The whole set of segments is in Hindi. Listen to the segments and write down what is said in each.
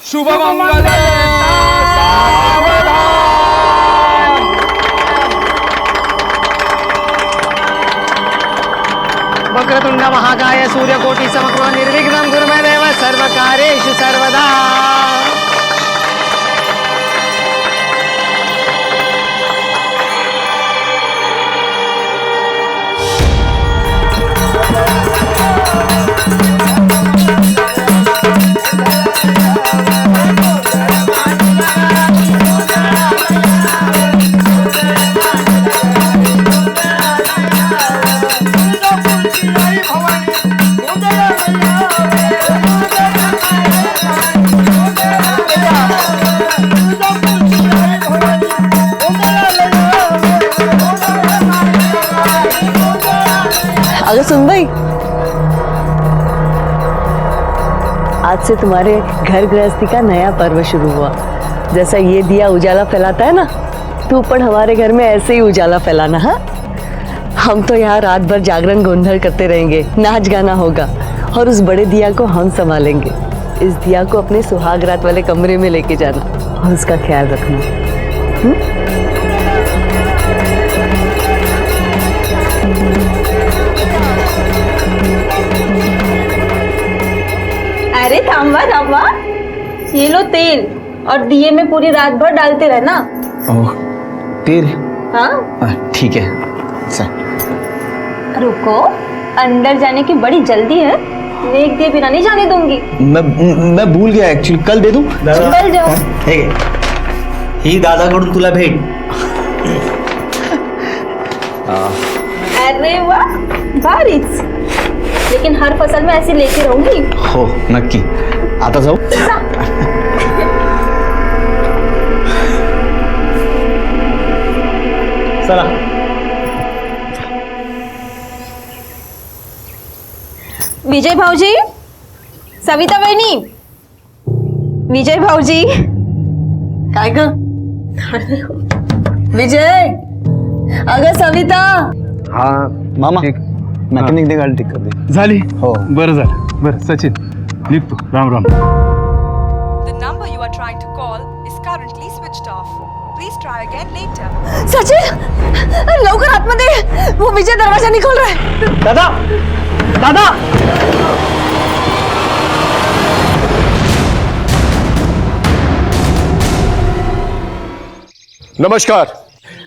शुभ मंगल वक्रतुंड महाकाय सूर्यकोटि समप्रभ निर्विघ्नं कुरु मे देव सर्वकार्येषु सर्वदा। अगर सुन भाई, आज से तुम्हारे घर गृहस्थी का नया पर्व शुरू हुआ। जैसा ये दिया उजाला फैलाता है ना, तू पण हमारे घर में ऐसे ही उजाला फैलाना। हाँ, हम तो यहाँ रात भर जागरण गोंधल करते रहेंगे, नाच गाना होगा और उस बड़े दिया को हम संभालेंगे। इस दिया को अपने सुहाग रात वाले कमरे में लेके जाना और उसका ख्याल रखना। अरे थांबा थांबा, ये लो तेल और दिए में पूरी रात भर डालते रहना। ओह, तेल? हाँ ठीक है। रुको, अंदर जाने की बड़ी जल्दी है, नेक दिए बिना नहीं जाने दूंगी। मैं भूल गया एक्चुअली, कल दे दूं? चल जाओ। ही दादाकडून तुला भेट। अरे वाह, भारीच। लेकिन हर फसल में ऐसी लेके रहूंगी। हो, नक्की। आता जाऊ? चला। विजय भाऊजी, सविता बहिणी, विजय भाऊजी। काय ग विजय, अगं सविता। हाँ मामा, मैकेनिक ने गाड़ी ठीक कर दी। झाली? हो. बरं झालं. बरं Sachin, लिखतो. Ram Ram. The number you are trying to call is currently switched off. Please try again later. Sachin, लवकर आतमध्ये, वो विजय दरवाजा नहीं खोल रहा है। दादा, दादा। नमस्कार,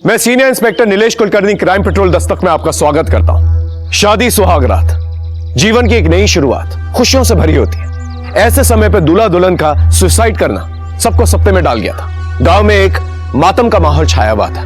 मैं senior inspector Nilesh Kulkarni, crime petrol Dastak में आपका स्वागत करता हूं। शादी सुहागरात जीवन की एक नई शुरुआत, खुशियों से भरी होती है। ऐसे समय पे दूल्हा दुल्हन का सुसाइड करना सबको सपने में डाल गया था। गांव में एक मातम का माहौल छाया हुआ था।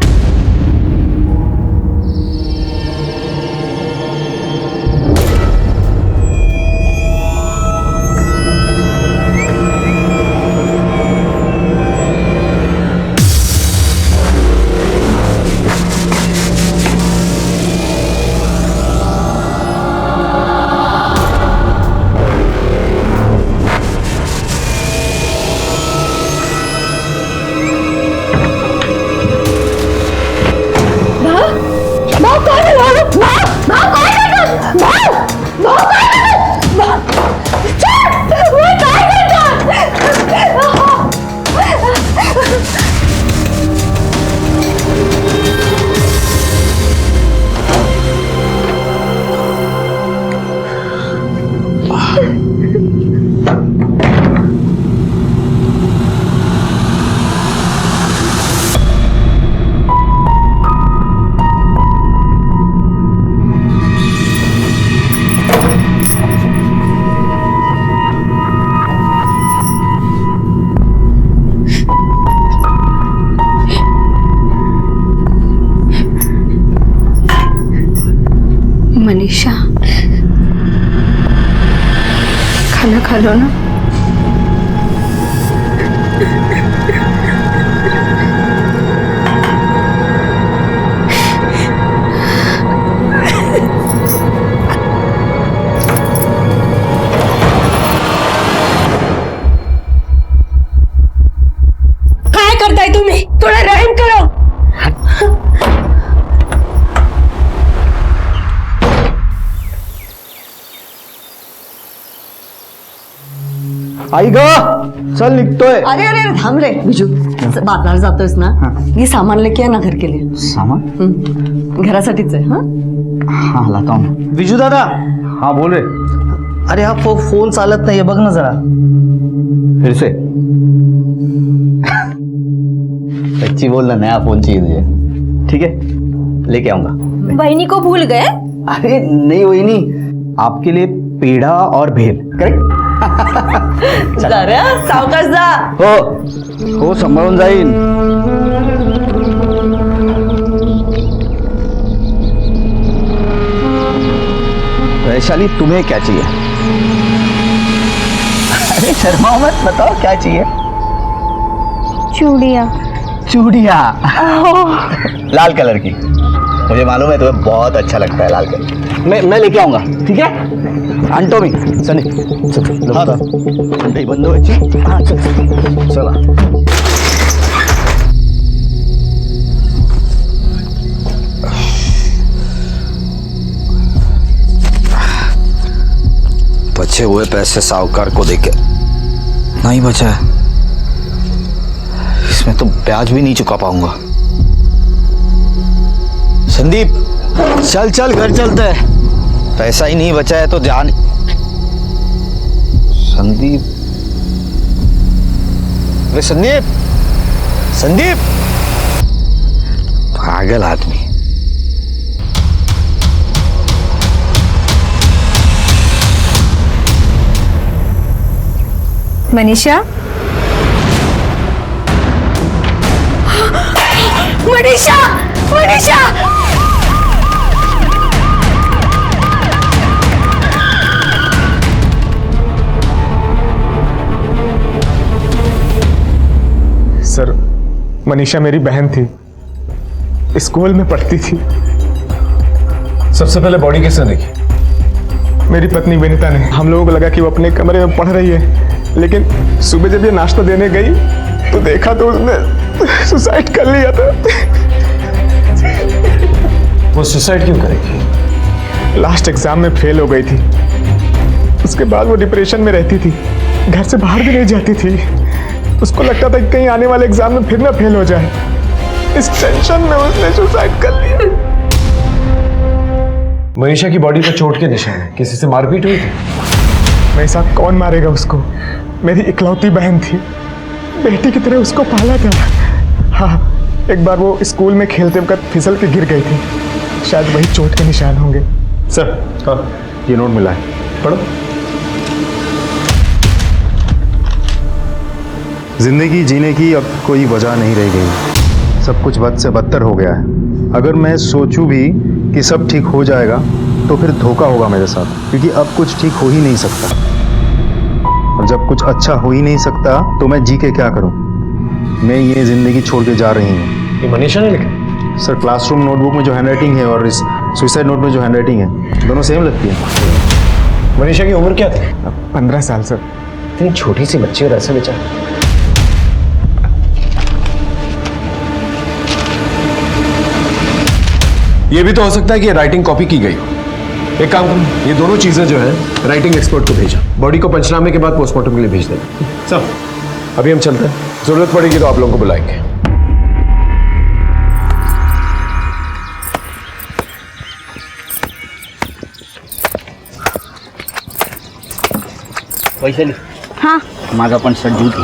मनीषा, खाना खा लो ना। काय करताय तुम्ही? थोडा रहम करो. आई ग चल निघतोय. अरे अरे अरे थांब रे बिजू, बाजारात जातोयस ना, ये सामान लेके आ ना घर के लिए. सामान घरासाठीच आहे. हा हाँ लाता हूँ. विजू दादा, हाँ बोल रहे. अरे हा फोन चालत नाहीये, बघ ना जरा. फिर से सच्ची बोल ना, नया फोन चाहिए मुझे. ठीक है लेके आऊंगा. बहनी को भूल गए? अरे नहीं वही नहीं, आपके लिए पेड़ा और भेल. करेक्ट. जरा सावकाश जा. हो सांभाळून जाईन. वैशाली तुम्हें क्या चाहिए? अरे शर्माओ मत, बताओ क्या चाहिए? चूड़िया. चूड़िया. लाल कलर की. मुझे मालूम है तुम्हें बहुत अच्छा लगता है लाल कलर. मैं लेके आऊंगा. ठीक है आणतो मी. सनी हाँ थंडी बंद व्हायची. हाँ चल चला. बचे हुए पैसे साहूकार को देके नहीं बचा है. इसमें तो ब्याज भी नहीं चुका पाऊंगा. संदीप चल चल घर चलते हैं. पैसा ही नहीं बचा है तो जान. संदीप, अरे संदीप, संदीप, पागल आदमी. मनीषा. मनीषा, मनीषा. सर, मनीषा मेरी बहन थी, स्कूल में पढ़ती थी. सबसे पहले बॉडी किसने देखी? मेरी पत्नी विनीता ने. हम लोगों को लगा कि वो अपने कमरे में पढ़ रही है, लेकिन सुबह जब ये नाश्ता देने गई तो देखा तो उसने सुसाइड कर लिया था. वो सुसाइड क्यों करेगी? लास्ट एग्जाम में फेल हो गई थी. उसके बाद वो डिप्रेशन में रहती थी, घर से बाहर भी नहीं जाती थी. उसको लगता था कि कहीं आने वाले एग्जाम में फिर ना फेल हो जाए. इस टेंशन में उसने सुसाइड कर लिया. मनीषा की बॉडी पर चोट के निशान है. किसी से मारपीट हुई थी? मेरे साथ कौन मारेगा उसको? मेरी इकलौती बहन थी, बेटी की तरह उसको पाला था. हाँ, एक बार वो स्कूल में खेलते वक्त फिसल के गिर गई थी. शायद वही चोट के निशान होंगे. सर हाँ, ये नोट मिला है, पढ़ो. जिंदगी जीने की अब कोई वजह नहीं रह गई. सब कुछ बद से बदतर हो गया है. अगर मैं सोचूं भी कि सब ठीक हो जाएगा तो फिर धोखा होगा मेरे साथ, क्योंकि अब कुछ ठीक हो ही नहीं सकता. और जब कुछ अच्छा हो ही नहीं सकता तो मैं जी के क्या करूं? मैं ये जिंदगी छोड़ के जा रही हूँ. ये मनीषा ने लिखा? सर, क्लासरूम नोटबुक में जो हैंडराइटिंग है और इस सुसाइड नोट में जो हैंडराइटिंग है, दोनों सेम लगती है. मनीषा की उम्र क्या थी? 15 साल सर. इतनी छोटी सी बच्ची और ऐसा बेचारा. ये भी तो हो सकता है कि राइटिंग कॉपी की गई हो. एक काम करो, ये दोनों चीजें जो है राइटिंग एक्सपर्ट को भेजा. बॉडी को पंचनामे के बाद पोस्टमार्टम के लिए भेज देना. सब अभी हम चलते हैं. जरूरत पड़ेगी तो आप लोगों को बुलाएंगे. वैशाली, हाँ. माझा पण शर्ट धुती.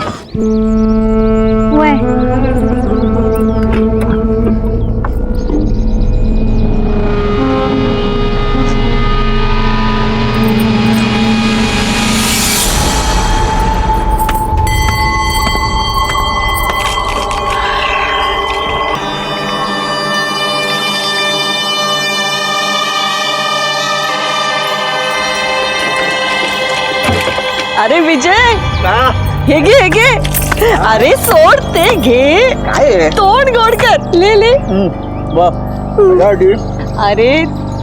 अरे विजय, हेगे हेगे. अरे सोड ते घे. काय तोड़ गोड़ कर ले ले. अरे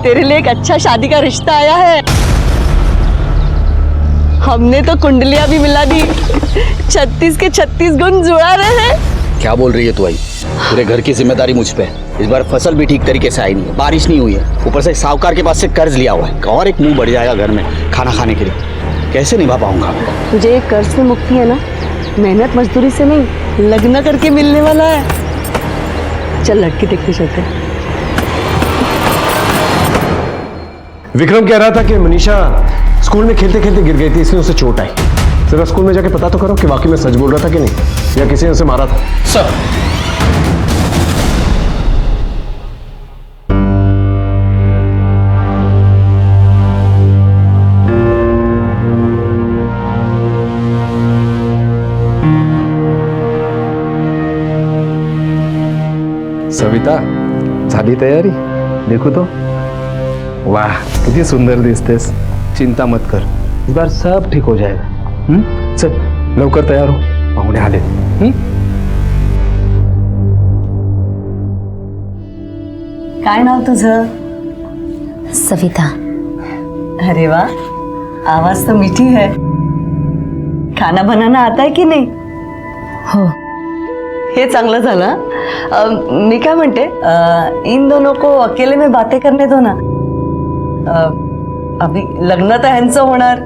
तेरे लिए एक अच्छा शादी का रिश्ता आया है. हमने तो कुंडलियां भी मिला दी. 36 के 36 गुण जुड़ा रहे हैं. क्या बोल रही है तू? आई पूरे घर की जिम्मेदारी मुझ पे है। इस बार फसल भी ठीक तरीके से आई नहीं है, बारिश नहीं हुई है, ऊपर से साहूकार के पास से कर्ज लिया हुआ है, और एक मुंह बढ़ जाएगा घर में खाना खाने के लिए। कैसे निभा पाऊंगा? तुझे एक कर्ज से मुक्ति है ना, मेहनत मजदूरी से नहीं, लगना करके मिलने वाला है। चल लड़की देखते चलते। विक्रम कह रहा था कि मनीषा स्कूल में खेलते खेलते गिर गई थी, इसलिए उसे चोट आई। जरा स्कूल में जाके पता तो करो कि वाकई में सच बोल रहा था कि नहीं, या किसी ने उसे मारा था। सर सविता, झाली तयारी? देखू तो. वाह, किती सुंदर दिसतेस. चिंता मत कर, इस बार सब ठीक हो जाएगा. चल लवकर तयार हो, पाहुणे आले. काय नाव तुझं? सविता. अरे वाह, आवाज तो मीठी है. खाना बनाना आता है की नाही? हो. हे चांगलं झालं. मी काय म्हणते, इन दोनों को अकेले में बातें करने दो ना. अभी लग्न तो ह्यांचं होणार.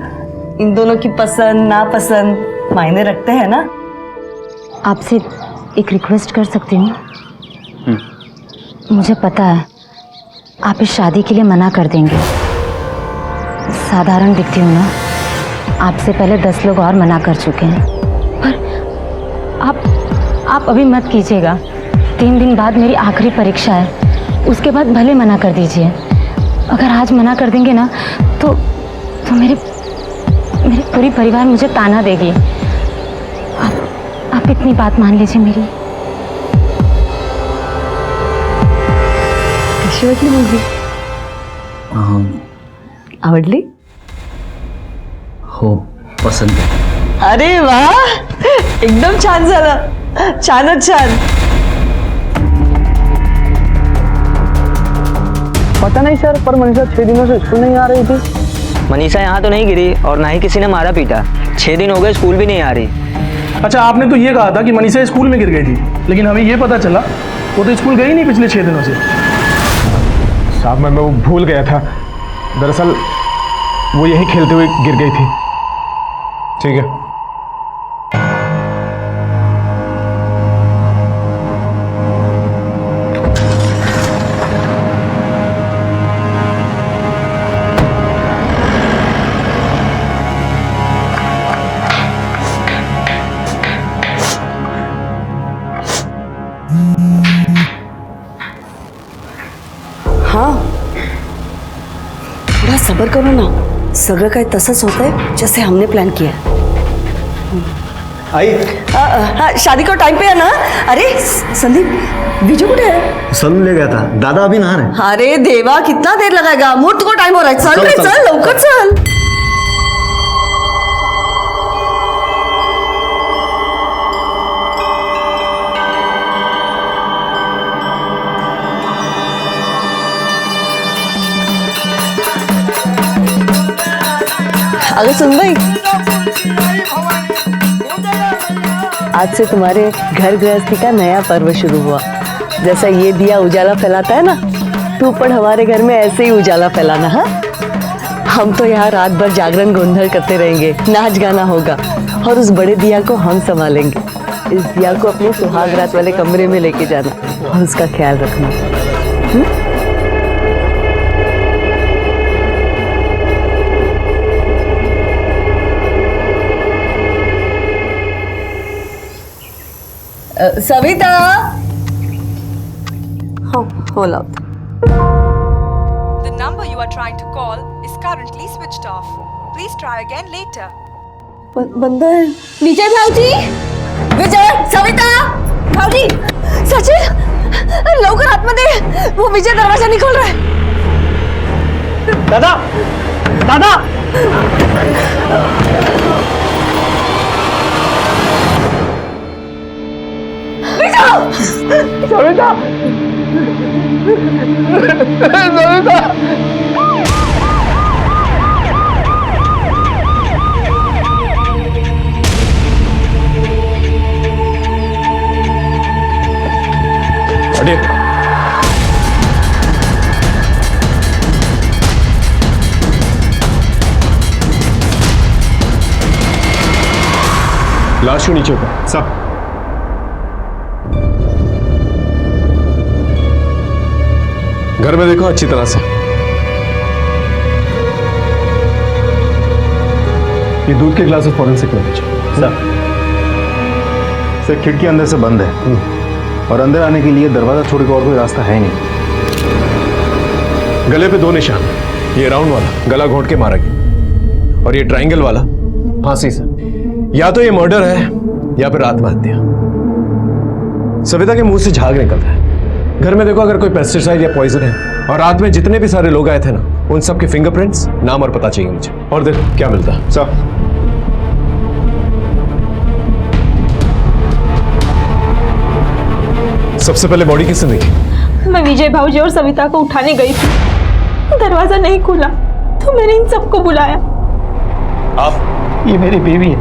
इन दोनों की पसंद नापसंद मायने रखते हैं ना. आपसे एक रिक्वेस्ट कर सकती हूँ? मुझे पता है आप इस शादी के लिए मना कर देंगे. साधारण दिखती हूँ ना, आपसे पहले 10 लोग और मना कर चुके हैं. पर आप अभी मत कीजिएगा. 3 दिन बाद मेरी आखिरी परीक्षा है, उसके बाद भले मना कर दीजिए. अगर आज मना कर देंगे ना तो मेरे पूरी परिवार मुझे ताना देगी. आप इतनी बात मान लीजिए मेरी. कशी वाटली मुलगी? आवडली? हो, पसंत है. अरे वाह, एकदम छान झालं. छानच छान. पता नहीं सर, पर मनीषा 6 दिनों से स्कूल नहीं आ रही थी. मनीषा यहाँ तो नहीं गिरी और ना ही किसी ने मारा पीटा. 6 दिन हो गए, स्कूल भी नहीं आ रही. अच्छा, आपने तो ये कहा था कि मनीषा स्कूल में गिर गई थी, लेकिन हमें ये पता चला वो तो स्कूल गई नहीं पिछले 6 दिनों से. साहब, मैं वो भूल गया था. दरअसल वो यहीं खेलते हुए गिर गई थी. ठीक है. हाँ, थोड़ा सब्र करो ना. सगळं काही तसंच होतंय जैसे हमने प्लान किया. आई, हाँ, शादी का टाइम पे है ना. अरे संदीप, विजू कुठे है? सन ले गया था. दादा अभी नहा रहे. अरे देवा, कितना देर लगाएगा? मुहूर्त को टाइम हो रहा है. चल रे, चल लवकर चल. अगर सुन भाई, आज से तुम्हारे घर गृहस्थी का नया पर्व शुरू हुआ. जैसा ये दिया उजाला फैलाता है ना, तू पण हमारे घर में ऐसे ही उजाला फैलाना. हाँ, हम तो यहाँ रात भर जागरण गोंधल करते रहेंगे, नाच गाना होगा, और उस बड़े दिया को हम संभालेंगे. इस दिया को अपने सुहाग रात वाले कमरे में लेके जाना और उसका ख्याल रखना. सविता. हो लाव. The number you are trying to call is currently switched off. Please try again later. बंद है. विजय भाऊजी, विजय, सविता, भाऊजी, सचिन, लवकर आतमध्ये. वो विजय दरवाजा नहीं खोल रहा है. दादा, दादा. सविता, सविता. लाश को नीचे उतार। सब घर में देखो अच्छी तरह से। ये दूध के ग्लास फॉरेंसिक में भेजो। सर खिड़की अंदर से बंद है और अंदर आने के लिए दरवाजा छोड़ के और कोई रास्ता है नहीं। गले पे 2 निशान, ये राउंड वाला गला घोंट के मारा गया और ये ट्रायंगल वाला फांसी से। या तो ये मर्डर है या फिर आत्महत्या। सविता के मुंह से झाग निकल रहा है। घर में देखो अगर कोई पेस्टिसाइड या पॉइजन है, और रात में जितने भी सारे लोग आए थे ना, उन सब के फिंगरप्रिंट्स, नाम और पता चाहिए मुझे। और देखो क्या मिलता है। सब सबसे पहले बॉडी किसने देखी? मैं विजय भाऊजी और सविता को उठाने गई थी, दरवाजा नहीं खुला तो मैंने इन सबको बुलाया। आप? ये मेरी बीवी है।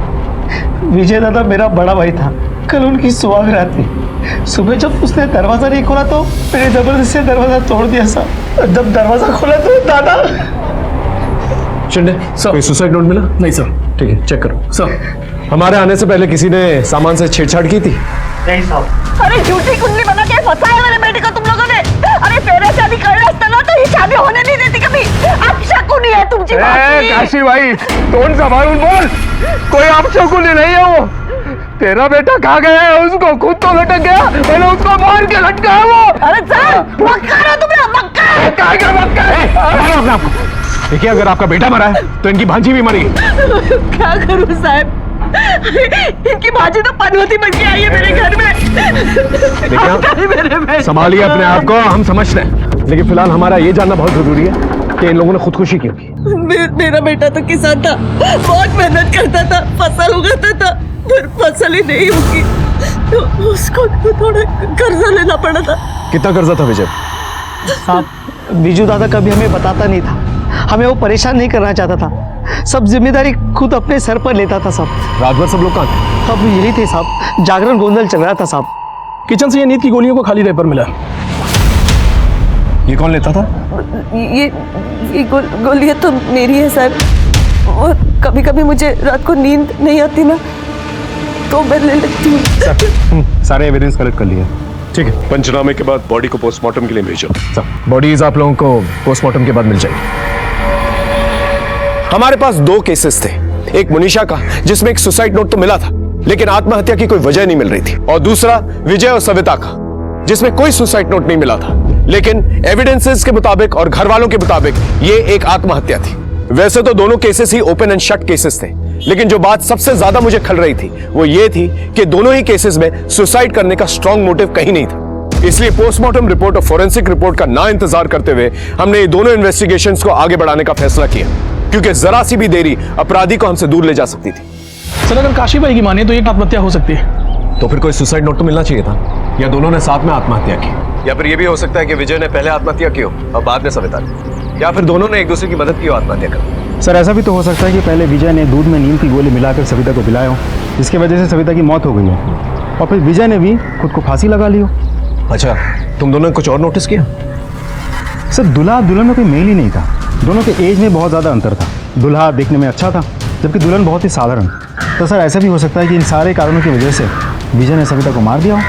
विजय दादा मेरा बड़ा भाई था। कल उनकी सुहागरात थी। सुबह जब उसने दरवाजा नहीं खोला तो मैंने जबरदस्ती से दरवाजा तोड़ दिया सर। जब दरवाजा खोला तो दादा। शिंदे सर, कोई सुसाइड नोट मिला? नहीं सर। ठीक है, चेक करो। सर हमारे आने से पहले किसी ने सामान से छेड़छाड़ की थी? नहीं साहब। अरे झूठी कुंडली बना के फंसाया मेरे बेटे को तुम लोगों ने। अरे फेरे शादी कर रहा ना तो ये शादी होने नहीं देती कभी। अब शकुनी है तुमची बात। काशी भाई कौन सा मालूम बोल, कोई आप शकुनी नहीं है वो। तेरा बेटा कहाँ गया है? उसको खुद तो लटक गया, मैंने उसको मार के लटकाया वो। अरे सर मक्का रहा तुमने, मक्का। देखिए अगर आपका बेटा मरा है तो इनकी भांजी भी मरी। क्या करूं साहब, इनकी भाजी तो पनौती बन के आई है मेरे घर में। संभालिए अपने आप को, हम समझते हैं, लेकिन फिलहाल हमारा ये जानना बहुत जरूरी है कि इन लोगों ने खुदकुशी क्यों की। मेरा बेटा तो किसान था, बहुत मेहनत करता था, फसल उगाता था, पर फसल ही नहीं होगी तो उसको थोड़ा कर्जा लेना पड़ा था। कितना कर्जा था विजय? साहब बिजू दादा कभी हमें बताता नहीं था, हमें वो परेशान नहीं करना चाहता था। सब जिम्मेदारी खुद अपने सर पर लेता था साहब। रात भर सब लोग कहाँ थे? अब यही थे साहब, जागरण गोंदल चल रहा था साहब। किचन से ये नींद की गोलियों को खाली रैपर मिला। ये कौन लेता था? ये गोलियां तो मेरी है साहब, और कभी कभी मुझे रात को नींद नहीं आती ना तो मैं ले लेती हूँ। सारे एविडेंस कलेक्ट कर लिए। ठीक है, पंचनामे के बाद बॉडी को पोस्टमार्टम के लिए भेजो। बॉडीज आप लोगों को पोस्टमार्टम के बाद मिल जाएगी। हमारे पास 2 केसेस थे, एक मुनीषा का जिसमें एक सुसाइड नोट तो मिला था लेकिन आत्महत्या की कोई वजह नहीं मिल रही थी, और दूसरा विजय और सविता का जिसमें कोई सुसाइड नोट नहीं मिला था लेकिन एविडेंसेस के मुताबिक और घर वालों के मुताबिक ये एक आत्महत्या थी। वैसे तो दोनों cases he open and shut cases थे, लेकिन जो बात सबसे ज्यादा मुझे खल रही थी वो ये थी कि दोनों ही केसेस में सुसाइड करने का स्ट्रॉन्ग मोटिव कहीं नहीं था। इसलिए पोस्टमार्टम रिपोर्ट और फोरेंसिक रिपोर्ट का ना इंतजार करते हुए हमने ये दोनों इन्वेस्टिगेशंस को आगे बढ़ाने का फैसला किया, क्योंकि जरा सी भी देरी अपराधी को हमसे दूर ले जा सकती थी। सर अगर काशी भाई की माने तो एक आत्महत्या हो सकती है। तो फिर कोई सुसाइड नोट तो मिलना चाहिए था, या दोनों ने साथ में आत्महत्या की, या फिर ये भी हो सकता है कि विजय ने पहले आत्महत्या की हो और बाद में सविता ने, या फिर दोनों ने एक दूसरे की मदद की हो आत्महत्या कर। सर ऐसा भी तो हो सकता है कि पहले विजय ने दूध में नीम की गोली मिलाकर सविता को पिलाया हो, जिसकी वजह से सविता की मौत हो गई हो, और फिर विजय ने भी खुद को फांसी लगा ली हो। अच्छा, तुम दोनों ने कुछ और नोटिस किया? सर दूल्हा दुल्हन में कोई मेल ही नहीं था, दोनों के एज में बहुत ज़्यादा अंतर था। दूल्हा देखने में अच्छा था जबकि दुल्हन बहुत ही साधारण। तो सर ऐसा भी हो सकता है कि इन सारे कारणों की वजह से विजय ने सविता को मार दिया हो।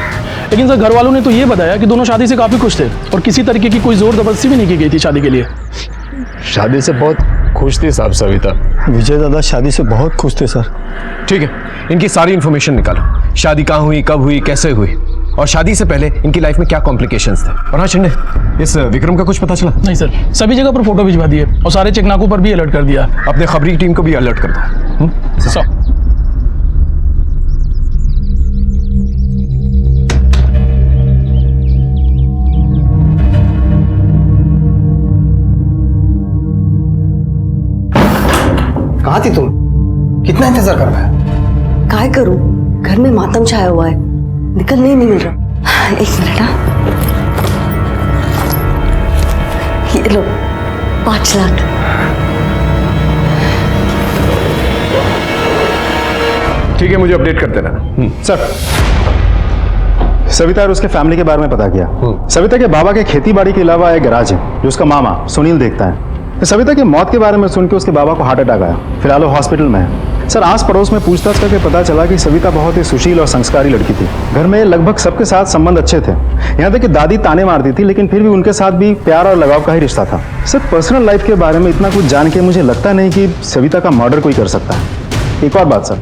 लेकिन सर घर वालों ने तो ये बताया कि दोनों शादी से काफी खुश थे और किसी तरीके की कोई जोर जबरदस्ती भी नहीं की गई थी शादी के लिए। शादी से बहुत खुश थी साहब सविता। विजय दादा शादी से बहुत खुश थे सर। ठीक है, इनकी सारी इंफॉर्मेशन निकालो, शादी कहाँ हुई, कब हुई, कैसे हुई, और शादी से पहले इनकी लाइफ में क्या कॉम्प्लिकेशंस थे। और हाँ शिंदे, इस विक्रम का कुछ पता चला? नहीं सर, सभी जगह पर फोटो भिजवा दिए और सारे चेकनाकों पर भी अलर्ट कर दिया। अपने खबरी टीम को भी अलर्ट कर दो। कहाँ थी तुम? कितना इंतजार कर रहा है? काय करूं, घर में मातम छाया हुआ है, निकलने ही नहीं मिल रहा। एक मिनट हाँ, ये लो 5 लाख। ठीक है, मुझे अपडेट करते रहना। सर सविता और उसके फैमिली के बारे में पता किया। सविता के बाबा के खेती बाड़ी के अलावा एक गैराज है जो उसका मामा सुनील देखता है। सविता की मौत के बारे में सुन के उसके बाबा को हार्ट अटैक आया, फिलहाल वो हॉस्पिटल में है। सर आस पड़ोस में पूछताछ करके पता चला कि सविता बहुत ही सुशील और संस्कारी लड़की थी। घर में लगभग सबके साथ संबंध अच्छे थे। यहाँ तक कि दादी ताने मारती थी, लेकिन फिर भी उनके साथ भी प्यार और लगाव का ही रिश्ता था। सर पर्सनल लाइफ के बारे में इतना कुछ जान के मुझे लगता नहीं कि सविता का मर्डर कोई कर सकता है। एक और बात सर,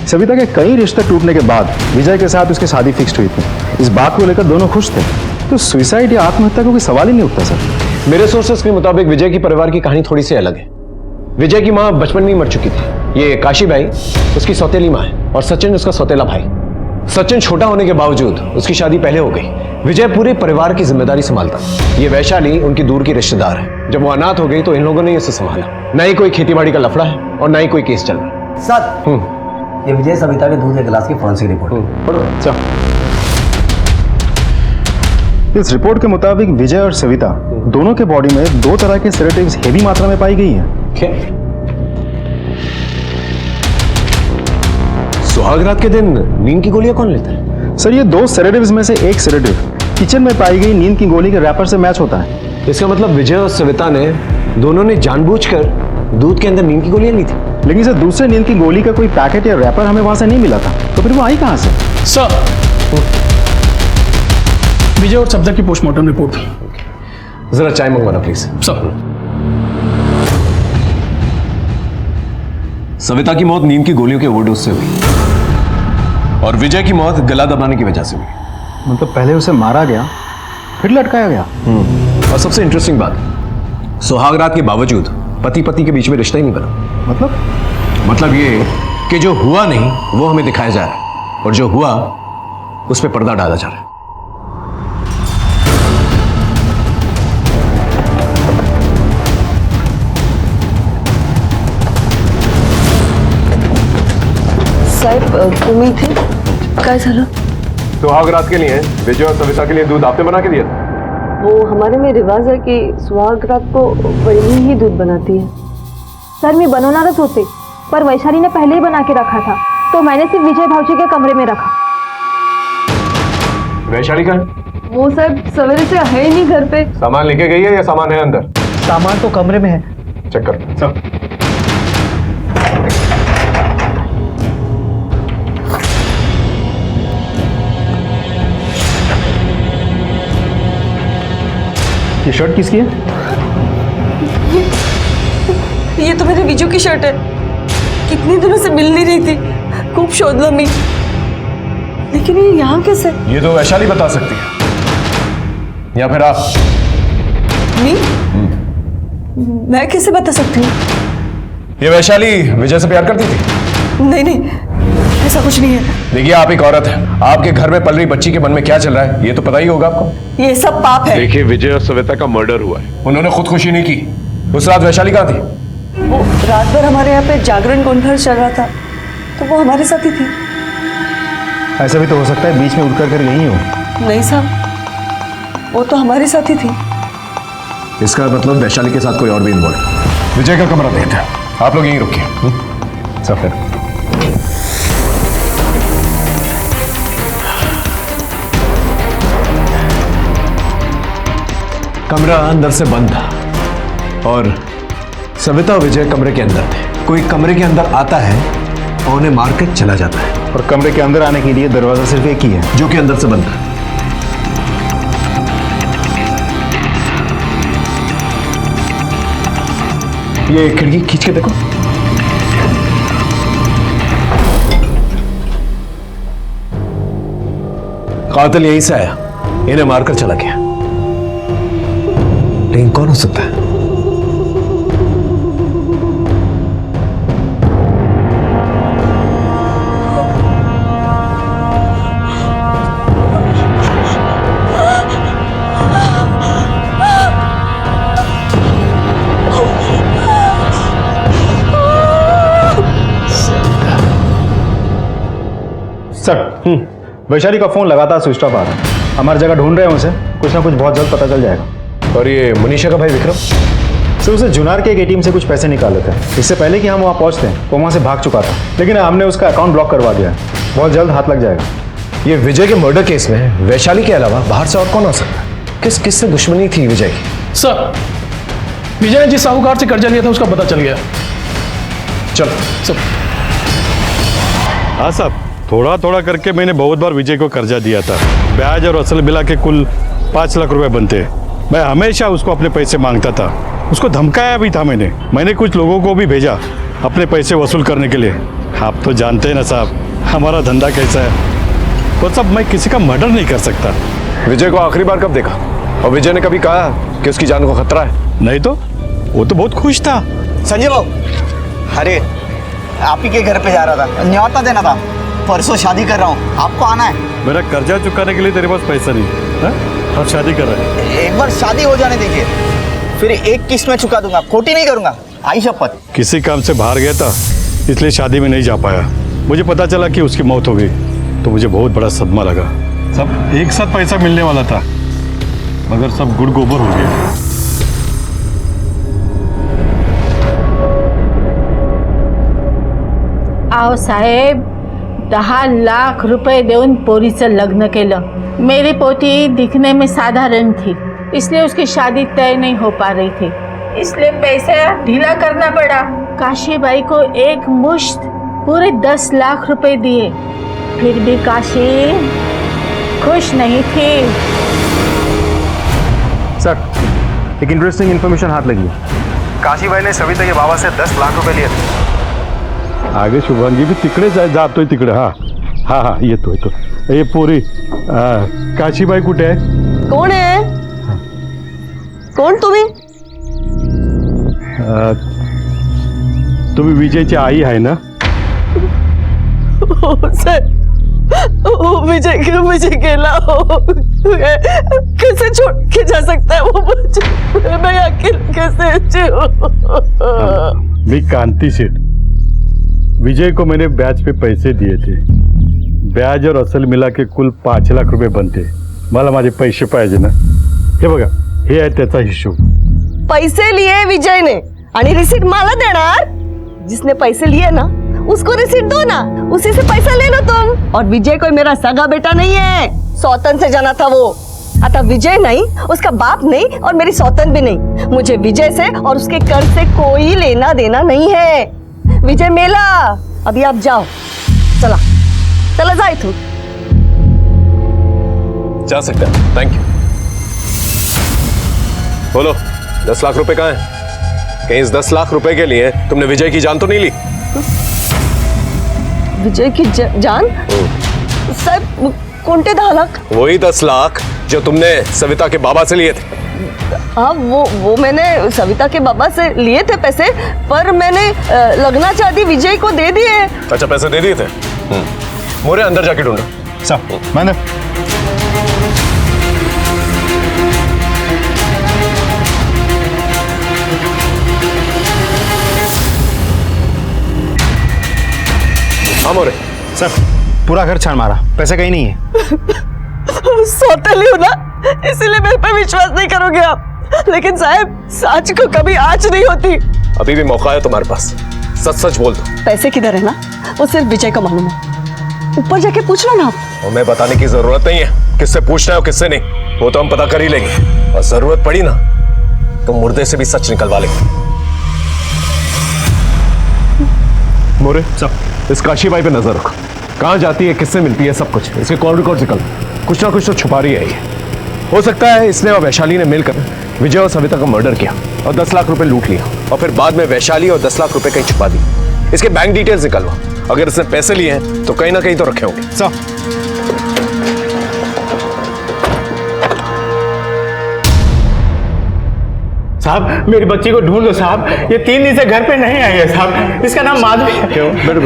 सविता के कई रिश्ते टूटने के बाद विजय के साथ उसकी शादी फिक्स्ड हुई थी। इस बात को लेकर दोनों खुश थे, तो सुसाइड या आत्महत्या का कोई सवाल ही नहीं उठता सर। मेरे सोर्सेस के मुताबिक विजय की परिवार की कहानी थोड़ी सी अलग है। विजय की मां बचपन में ही मर चुकी थी। ये काशीबाई उसकी सौतेली मां है और सचिन उसका सौतेला भाई। सचिन छोटा होने के बावजूद उसकी शादी पहले हो गई। विजय पूरे परिवार की जिम्मेदारी संभालता। ये वैशाली उनकी दूर की रिश्तेदार है। जब वो अनाथ हो गई तो इन लोगों ने इसे संभाला। ना ही कोई खेतीबाड़ी का लफड़ा है और ना ही कोई केस चल रहा है। सर ये विजय सविता के दूध के गिलास की फॉरेंसिक रिपोर्ट पढ़ो। इस रिपोर्ट के मुताबिक विजय और सविता दोनों के बॉडी में 2 तरह के सेडेटिव्स हेवी मात्रा में पाई गई हैं। सुहागरात के दिन नींद की गोलियां कौन लेता है? सर ये 2 सेडेटिव्स में से एक सेडेटिव किचन में पाई गई नींद की गोली के रैपर से मैच होता है। इसका मतलब विजय और सविता ने दोनों ने जानबूझकर दूध के अंदर नींद की गोलियां ली थी। लेकिन सर दूसरे नींद की गोली का कोई पैकेट या रैपर हमें वहां से नहीं मिला था, तो फिर वो आई कहां से? सर विजय और सविता की पोस्टमार्टम रिपोर्ट। जरा चाय मंगवाना प्लीज। सर सविता की मौत नींद की गोलियों के ओवरडोज से हुई और विजय की मौत गला दबाने की वजह से हुई। मतलब पहले उसे मारा गया फिर लटकाया गया। और सबसे इंटरेस्टिंग बात, सुहागरात के बावजूद पति पत्नी के बीच में रिश्ता ही नहीं बना। मतलब ये कि जो हुआ नहीं वो हमें दिखाया जा रहा है और जो हुआ उस पर पर्दा डाला जा रहा है। साहेब तुम्ही थे काय झालं? सुहागरात के लिए विजय और सविता के लिए दूध आपने बना के दिया था? वो हमारे में रिवाज है कि सुहागरात को वही ही दूध बनाती है। सर मैं बनवणारच होते, पर वैशाली ने पहले ही बना के रखा था, तो मैंने सिर्फ विजय भाऊजी के कमरे में रखा। वैशाली का वो साहब सवेरे से है ही नहीं घर पे। सामान लेके गई है या सामान है अंदर? सामान तो कमरे में है। चेक कर। ये शर्ट किसकी है? ये तो मेरे विजू की शर्ट है। कितने दिनों से मिल नहीं रही थी, खूब शोधला मी, लेकिन ये यहाँ कैसे? ये तो वैशाली बता सकती है या फिर आप। मी? मैं कैसे बता सकती हूँ? ये वैशाली विजय से प्यार करती थी? नहीं नहीं, ऐसा कुछ नहीं है। देखिए आप एक औरत है, आपके घर में पल रही बच्ची के मन में क्या चल रहा है ये तो पता ही होगा आपको। ये सब पाप है। देखिए विजय और सविता का मर्डर हुआ है, उन्होंने खुदकुशी नहीं की। उस रात वैशाली कहाँ थी? वो रात भर हमारे यहाँ पे जागरण कॉन्फ्रेंस चल रहा था, तो वो हमारे साथ ही थी। ऐसा भी तो हो सकता है बीच में उड़ कर गई हो। नहीं साहब, वो तो हमारे साथ ही थी। इसका मतलब वैशाली के साथ कोई और भी इन्वॉल्व है। विजय का कमरा देखते हैं, आप लोग यहीं रुकिए। सफर कमरा अंदर से बंद था और सविता और विजय कमरे के अंदर थे। कोई कमरे के अंदर आता है और उन्हें मारकर चला जाता है, और कमरे के अंदर आने के लिए दरवाजा सिर्फ एक ही है जो कि अंदर से बंद है। ये खिड़की खींच के देखो। कातिल यहीं से आया, इन्हें मारकर चला गया, लेकिन कौन हो सकता है? सर वैशाली का फोन लगातार स्विच ऑफ आ रहा है। हमारी जगह ढूंढ रहे हैं उसे, कुछ ना कुछ बहुत जल्द पता चल जाएगा। और ये मनीषा का भाई विक्रम? सर उसे जुनार के एक एटीएम से कुछ पैसे निकाले थे। इससे पहले कि हम वहाँ पहुँचते हैं वो वहाँ से भाग चुका था, लेकिन हमने उसका अकाउंट ब्लॉक करवा दिया है। बहुत जल्द हाथ लग जाएगा। ये विजय के मर्डर केस में वैशाली के अलावा बाहर से और कौन आ सकता है? किस किस से दुश्मनी थी विजय की? सर विजय ने जिस साहूकार से कर्जा लिया था उसका पता चल गया। चलो सर हाँ साहब, थोड़ा थोड़ा करके मैंने बहुत बार विजय को कर्जा दिया था। ब्याज और असल मिला के कुल 5 लाख रुपए बनते हैं। मैं हमेशा उसको अपने पैसे मांगता था, उसको धमकाया भी था मैंने कुछ लोगों को भी भेजा अपने पैसे वसूल करने के लिए। आप तो जानते हैं ना साहब हमारा धंधा कैसा है। तो सब मैं किसी का मर्डर नहीं कर सकता। विजय को आखिरी बार कब देखा? और विजय ने कभी कहा कि उसकी जान को खतरा है? नहीं तो वो तो बहुत खुश था। संजय बाबू, अरे आप ही के घर पे जा रहा था, न्योता देना था। परसों शादी कर रहा हूँ, आपको आना है। मेरा कर्जा चुकाने के लिए तेरे पास पैसा नहीं है? अब शादी कर रहा है। एक बार शादी हो जाने दीजिए, फिर एक किस्त में चुका दूंगा, खोटी नहीं करूंगा, आई शपथ। किसी काम से बाहर गया था इसलिए शादी में नहीं जा पाया। मुझे पता चला कि उसकी मौत हो गई तो मुझे बहुत बड़ा सदमा लगा। सब एक साथ पैसा मिलने वाला था मगर सब गुड़ गोबर हो गया। आहो साहेब, 10 लाख रुपए देऊन पोरीचं लग्न केलं। मेरी पोती दिखने में साधारण थी, इसलिए उसकी शादी तय नहीं हो पा रही थी, इसलिए पैसा ढीला करना पड़ा। काशीबाई को एक मुश्त पूरे 10 लाख रुपए दिए, फिर भी काशी खुश नहीं थी। सर, एक इंटरेस्टिंग इन्फॉर्मेशन हाथ लगी है। काशीबाई ने सविता के बाबा से 10 लाख रुपए लिए थे। आगे शुभांगी भी तिकडेच आहे, जातोय तिकडे। हाँ हाँ हाँ, येतो ये पोरी काशीबाई कुठे आहे? कोण आहे? कोण तुम्ही? तुम्ही विजयची आई आहे ना? सर, विजय गेला हो, कैसे छोड़ के जा सकता है वो मुझे? मैं अकेले कैसे जीऊं? मी कांती सेठ। विजय को मैंने ब्याज पे पैसे दिए थे। ब्याज और असल मिला के कुल 5 लाख रुपए बनते। मला माझे पैसे पाहिजे ना। हे बघा, हे आहे त्याचा हिशोब। पैसे लिए विजय ने आणि रिसीट मला देणार? जिसने पैसे लिए ना उसको रिसीट दो ना, उसी से पैसा ले लो तुम। और विजय कोई मेरा सगा बेटा नहीं है, सौतन से जाना था वो। अतः विजय नहीं, उसका बाप नहीं और मेरी सौतन भी नहीं। मुझे विजय से और उसके कर्ज से कोई लेना देना नहीं है। विजय मेला, अभी आप जाओ, चला चला जाए तू। जा सकते हैं, थैंक यू। बोलो, 10 लाख रुपए कहाँ हैं? कहीं इस 10 लाख रुपए के लिए तुमने विजय की जान तो नहीं ली? विजय की जान? साहब, कोणते 10 लाख? वही 10 लाख जो तुमने सविता के बाबा से लिए थे। हाँ, वो मैंने सविता के बाबा से लिए थे पैसे, पर मैंने लगना चाहती विजय को दे दिए। अच्छा, पैसे दे दिए थे? मोरे अंदर जाके ढूंढो। साहब, मैंने हाँ मोरे। सर, पूरा घर छान मारा, पैसे कहीं नहीं है। सौतेली हूँ ना, इसीलिए मेरे पे विश्वास नहीं करोगे आप। लेकिन साहब, सच को कभी आँच नहीं होती। अभी भी मौका है तुम्हारे पास, सच सच बोल दो। पैसे किधर है ना, वो सिर्फ विजय को मालूम है। ऊपर जाके पूछ लो ना आप। हमें बताने की जरूरत नहीं है किससे पूछना है और किससे नहीं, वो तो हम पता कर ही लेंगे। और जरूरत पड़ी ना तो मुर्दे से भी सच निकलवा लेंगे। मोरे, इस काशीबाई पे नजर रखो, कहाँ जाती है, किससे मिलती है, सब कुछ इसके कॉल रिकॉर्ड निकल। कुछ ना कुछ तो छुपा रही है ये। हो सकता है इसने और वैशाली ने मिलकर विजय और सविता का मर्डर किया और 10 लाख रुपए लूट लिया और फिर बाद में वैशाली और 10 लाख रुपए कहीं छुपा दी। इसके बैंक डिटेल्स निकलवा, अगर इसने पैसे लिए हैं तो कहीं ना कहीं तो रखे होंगे। साहब, मेरी बच्ची को ढूंढ लो साहब, ये 3 दिन से घर पे नहीं आई है साहब। इसका नाम माधवी है। क्यों? बैठो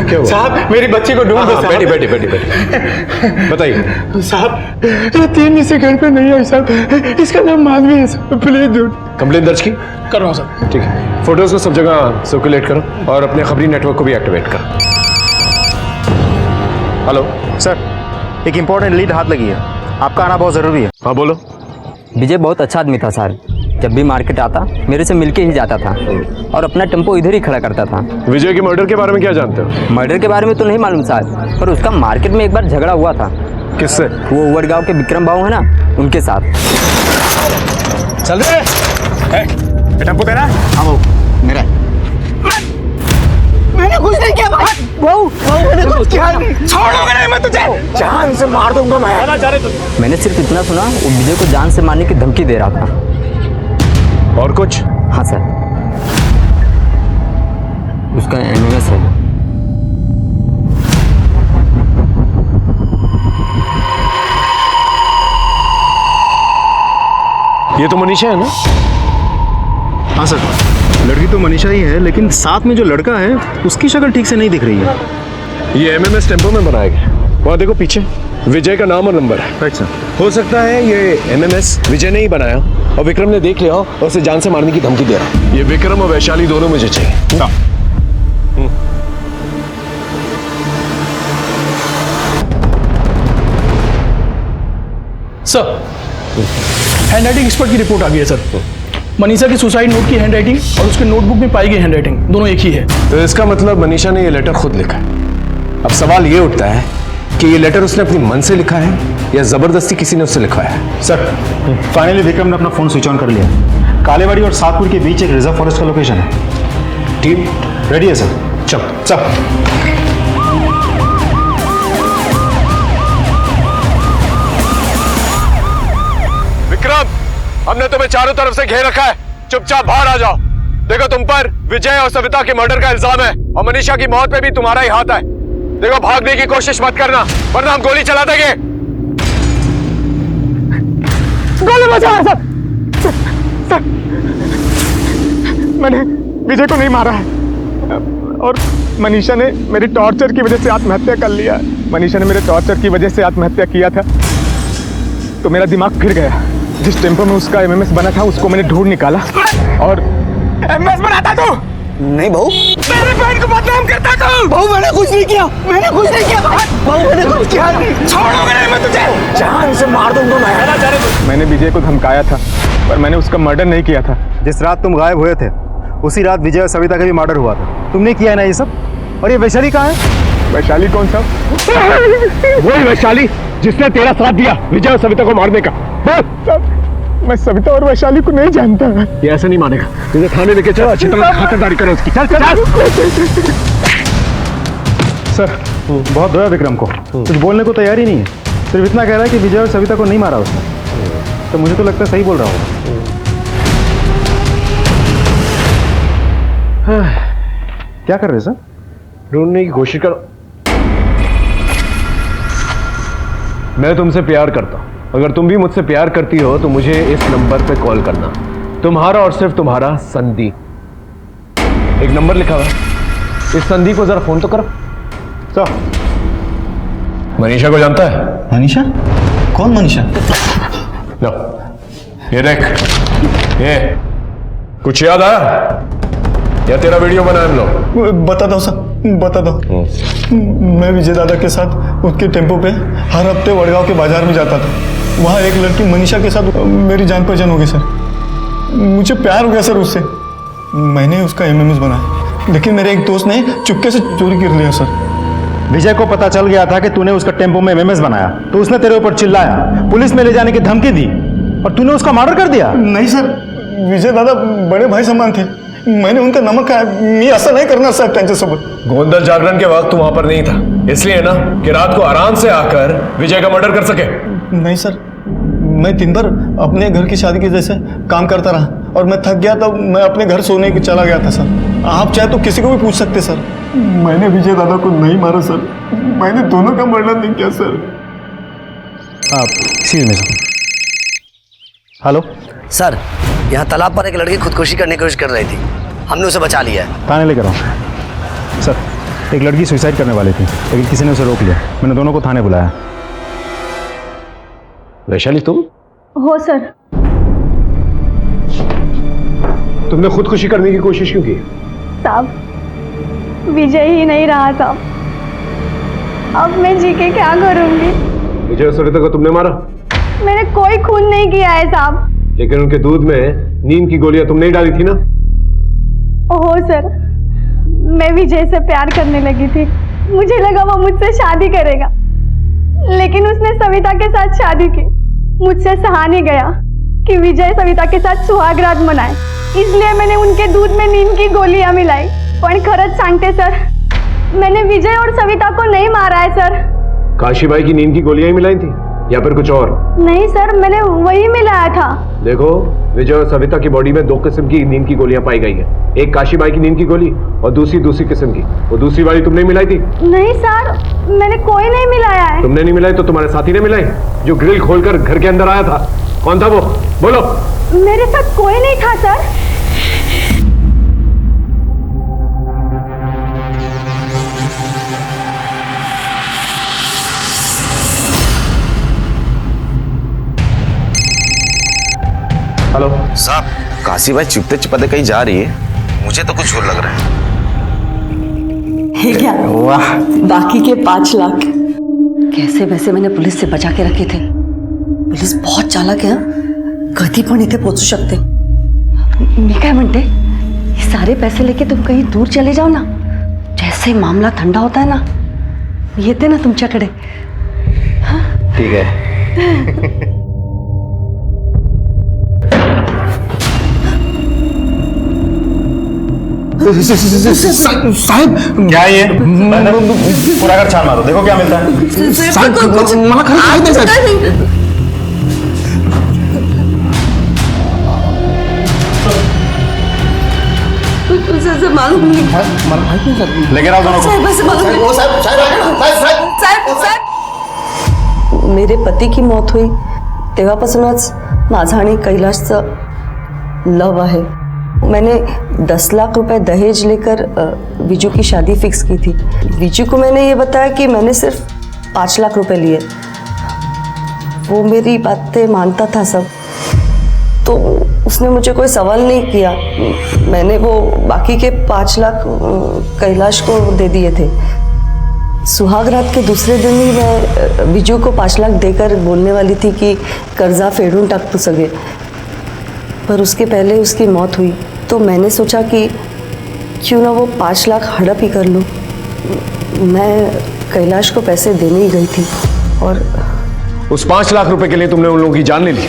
क्यों साहब, मेरी बच्ची को ढूंढ लो साहब। बैठी बताइए साहब, ये 3 दिन से घर पे नहीं आई साहब, इसका नाम माधवी है साहब, प्लीज ढूंढ। कंप्लेन दर्ज की? कर रहा हूँ साहब। ठीक है, फोटोज को सब जगह सर्कुलेट करो और अपने खबरी नेटवर्क को भी एक्टिवेट करो। हेलो सर, एक इम्पोर्टेंट लीड हाथ लगी है, आपका आना बहुत जरूरी है। हाँ बोलो। विजय बहुत अच्छा आदमी था सर, जब भी मार्केट आता मेरे से मिलके ही जाता था और अपना टेम्पो इधर ही खड़ा करता था। विजय के मर्डर के बारे में क्या जानते हो? मर्डर के बारे में तो नहीं मालूम सर, पर उसका मार्केट में एक बार झगड़ा हुआ था। किससे? वो उवड़गांव के विक्रम बाबू है ना, उनके साथ। चल रहे टेम्पो तेरा? हाँ वो मेरा। मैंने कुछ नहीं किया भाई। बहू मैंने कुछ किया नहीं। छोड़ूंगा नहीं मैं तुझे, जान से मार दूंगा मैं। मैंने सिर्फ इतना सुना, वो विजय को जान से मारने की धमकी दे रहा था। और कुछ? हाँ सर, उसका एमएमएस है। ये तो मनीषा है ना? हाँ सर, लड़की तो मनीषा ही है, लेकिन साथ में जो लड़का है उसकी शक्ल ठीक से नहीं दिख रही है। ये एमएमएस टेम्पो में बनाया गया। वहाँ देखो पीछे विजय का नाम और नंबर है। Right sir. हो सकता है ये एमएमएस विजय ने ही बनाया और विक्रम ने देख लिया और उसे जान से मारने की धमकी दे रहा। ये विक्रम और वैशाली दोनों मुझे चाहिए। सर, हैंडराइटिंग एक्सपर्ट की रिपोर्ट आ गई है सर। मनीषा की सुसाइड नोट की हैंडराइटिंग और उसके नोटबुक में पाई गई हैंडराइटिंग दोनों एक ही है। तो इसका मतलब मनीषा ने ये लेटर खुद लिखा है। अब सवाल ये उठता है कि ये लेटर उसने अपने मन से लिखा है या जबरदस्ती किसी ने उससे लिखवाया है। सर, फाइनली विक्रम ने अपना फोन स्विच ऑन कर लिया। कालेवाड़ी और सातपुर के बीच एक रिजर्व फॉरेस्ट का लोकेशन है। टीम रेडी है सर। चल। विक्रम, हमने तुम्हें चारों तरफ से घेर रखा है, चुपचाप बाहर आ जाओ। देखो तुम पर विजय और सविता के मर्डर का इल्जाम है और मनीषा की मौत पे भी तुम्हारा ही हाथ है। देखो भागने की कोशिश मत करना वरना हम गोली चला देंगे। गोली बचा सर। सर, मैंने विजय को नहीं मारा है और मनीषा ने मेरी टॉर्चर की वजह से आत्महत्या कर लिया। मनीषा ने मेरे टॉर्चर की वजह से आत्महत्या किया था तो मेरा दिमाग फिर गया। जिस टेम्पो में उसका एमएमएस बना था उसको मैंने ढूंढ निकाला और एमएमएस बनाता तू। नहीं बहू, मेरे बहन को बदनाम करता तू। बहू मैंने कुछ नहीं किया, बहू मैंने कुछ किया नहीं। छोड़ूंगा नहीं मैं तुझे, जान से मार दूंगा मैं। मैंने विजय को धमकाया था पर मैंने उसका मर्डर नहीं किया था। जिस रात तुम गायब हुए थे उसी रात विजय और सविता का भी मर्डर हुआ था। तुमने किया है ना ये सब? और ये वैशाली कहाँ है? वैशाली कौन सा? वही वैशाली जिसने तेरा साथ दिया विजय और सविता को मारने का। मैं सविता और वैशाली को नहीं जानता। ये ऐसे नहीं मानेगा, तुझे थाने लेके चलो, अच्छी तरह खातिरदारी करो उसकी। चल। सर, बहुत धोया विक्रम को, कुछ बोलने को तैयार ही नहीं है। सिर्फ इतना कह रहा है कि विजय और सविता को नहीं मारा उसने। तो मुझे तो लगता है सही बोल रहा होगा। क्या कर रहे हैं सर? ढूंढने की कोशिश करो। मैं तुमसे प्यार करता हूं। अगर तुम भी मुझसे प्यार करती हो तो मुझे इस नंबर पे कॉल करना। तुम्हारा और सिर्फ तुम्हारा संदीप। एक नंबर लिखा हुआ है, इस संदीप को जरा फोन तो करो। सर, मनीषा को जानता है? मनीषा? कौन मनीषा? लो, ये देख, ये कुछ याद आया या तेरा वीडियो बनाया हम लोग? बता दो सर, बता दो। मैं विजय दादा के साथ उसके टेम्पो पे हर हफ्ते वडगांव के बाजार में जाता था। वहाँ एक लड़की मनीषा के साथ मेरी जान पहचान हो गई सर। मुझे प्यार हो गया सर उससे। मैंने उसका एमएमएस बनाया लेकिन मेरे एक दोस्त ने चुपके से चोरी कर लिया सर। विजय को पता चल गया था कि तूने उसका टेम्पो में एमएमएस बनाया तो उसने तेरे ऊपर चिल्लाया, पुलिस में ले जाने की धमकी दी और तूने उसका मर्डर कर दिया। नहीं सर, विजय दादा बड़े भाई समान थे। मैंने उनका नमक खाया। मैं ऐसा नहीं करना सर त्यांच्यासोबत। गोंदल जागरण के वक्त वहां पर नहीं था, इसलिए ना कि रात को आराम से आकर विजय का मर्डर कर सके। नहीं सर, मैं दिन भर अपने घर की शादी के जैसे काम करता रहा और मैं थक गया तो मैं अपने घर सोने के चला गया था सर। आप चाहे तो किसी को भी पूछ सकते सर। मैंने विजय दादा को नहीं मारा सर। मैंने दोनों का मर्डर नहीं किया sir. Excuse me sir. Hello sir, यहाँ तालाब पर एक लड़की खुदकुशी करने की कोशिश कर रही थी, हमने उसे बचा लिया है। थाने लेकर आओ। सर, एक लड़की सुसाइड करने वाली थी लेकिन किसी ने उसे रोक लिया। मैंने दोनों को थाने बुलाया। वैशाली तुम? हो सर। तुमने खुदकुशी करने की कोशिश क्यों की? साहब, विजय ही नहीं रहा था, अब मैं जी के क्या करूंगी? विजय और सविता को तुमने मारा? मैंने कोई खून नहीं किया है साहब। लेकिन उनके दूध में नींद की गोलियां तुमने ही डाली थी ना? ओहो सर, मैं विजय से प्यार करने लगी थी। मुझे लगा वो मुझसे शादी करेगा, लेकिन उसने सविता के साथ शादी की। मुझसे सहा नहीं गया कि विजय सविता के साथ सुहाग रात मनाए, इसलिए मैंने उनके दूध में नींद की गोलियां मिलाई। पण खरंच सांगते सर, मैंने विजय और सविता को नहीं मारा है सर। काशीबाई की नींद की गोलियां ही मिलाई थी या फिर कुछ और? नहीं सर, मैंने वही मिलाया था। देखो, विजय और सविता की बॉडी में 2 किस्म की नींद की गोलियां पाई गई है। एक काशीबाई की नींद की गोली और दूसरी किस्म की। वो दूसरी वाली तुमने मिलाई थी? नहीं सर, मैंने कोई नहीं मिलाया है। तुमने नहीं मिलाई तो तुम्हारे साथी ने मिलाई, जो ग्रिल खोलकर घर के अंदर आया था। कौन था वो? बोलो। मेरे साथ कोई नहीं था सर। हेलो साहब, काशीबाई चुपते चुपते कहीं जा रही है, मुझे तो कुछ और लग रहा है। है क्या? वाह, बाकी के 5 लाख कैसे वैसे मैंने पुलिस से बचा के रखे थे। पुलिस बहुत चालाक है, कधी पण इथे पोहोचू शकते। मी काय म्हणते, ये सारे पैसे लेके तुम कहीं दूर चले जाओ ना, जैसे मामला ठंडा होता है ना, येते ना तुमच्याकडे। ठीक है। साहब क्या ये पूरा घर छान मारो, देखो क्या मिलता है। मालूम नहीं, लेकिन आओ दोनों को। मेरे पती की मौत हुई तेव्हापासूनच माझा आणि कैलाशचं लव आहे। मैंने 10 लाख रुपए दहेज लेकर विजू की शादी फिक्स की थी। विजू को मैंने ये बताया कि मैंने सिर्फ 5 लाख रुपए लिए। वो मेरी बातें मानता था सब, तो उसने मुझे कोई सवाल नहीं किया। मैंने वो बाकी के 5 लाख कैलाश को दे दिए थे। सुहाग रात के दूसरे दिन ही मैं विजू को 5 लाख देकर बोलने वाली थी कि कर्जा फेडून टाक तू सगे, पर उसके पहले उसकी मौत हुई। तो मैंने सोचा कि क्यों ना वो 5 लाख हड़प ही कर लूँ। मैं कैलाश को पैसे देने ही गई थी और उस 5 लाख रुपए के लिए तुमने उन लोगों की जान ले ली।